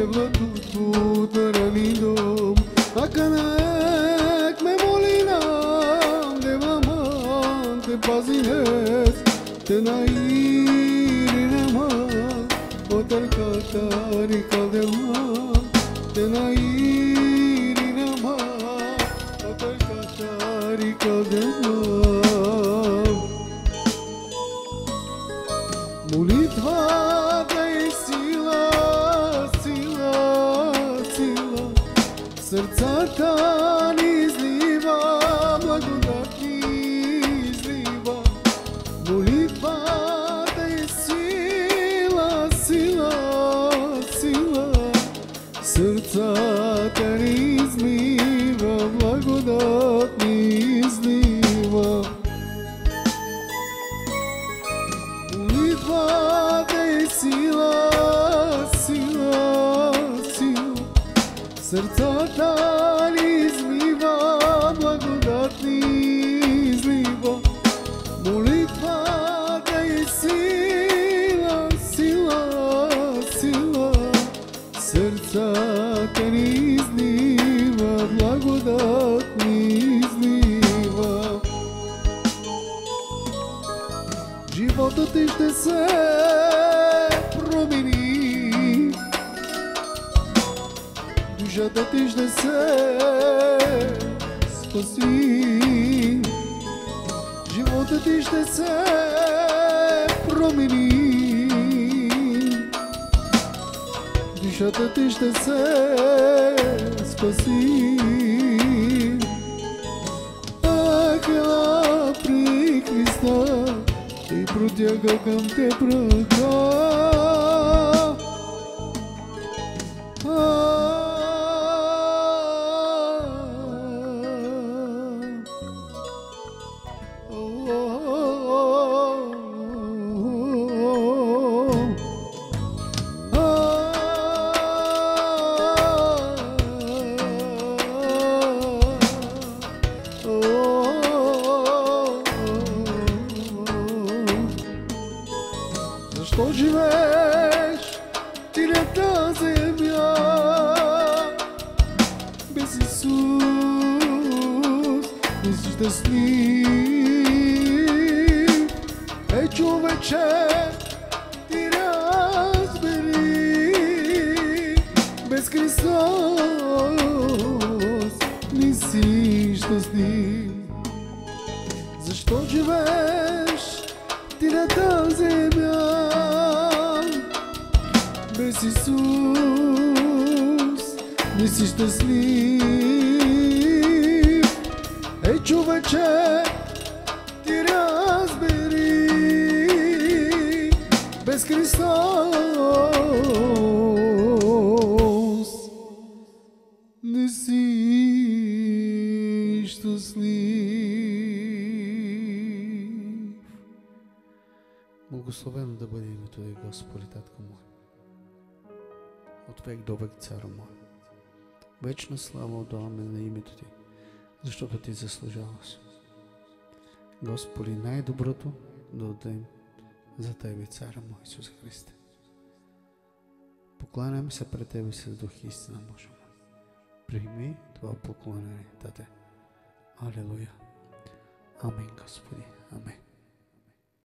влатото тарани дом. Аканек ме молинам, деваман те пазинес, те наиринема, отел катари калдема, те наиринема, отел катари калдема. Молитвата е сила, сила, сила, сърцата ни излива, благодат ни излива. Молитвата е сила, сила, сила, сърцата ни излива, благодат ни излива. Молитвата е сила, сила, сила, сърцата ни излива, благодат ни излива. Молитвата е сила, сила, сила, сърцата ни излива, благодат ни излива. Животът ти ще се промени, душата ти ще се спаси. Животът ти ще се промени, душата ти ще се спаси. Ангела при Христа и протяга към те пръка. Защо живееш ти на тази земя без Исус? Не си щастлив. Ей, човече, ти разбери, без Христос не си щастлив. Защо живееш ти на тази земя без Исус? Не си щастлив. Ей, човече, ти разбери, без Христос не си щастлив. Благословено да бъде името Твое, Господи, Татко мой, от век до век, Цар мой. Вечна слава отдаваме на името Ти, защото Ти заслужаваш. Господи, най-доброто да отдадем за Тебе, Царя мой, Исус Христе. Покланяме се пред Тебе с дух и истина, Боже мой. Прими това поклонение, Тате. Алелуя. Амин, Господи. Амин.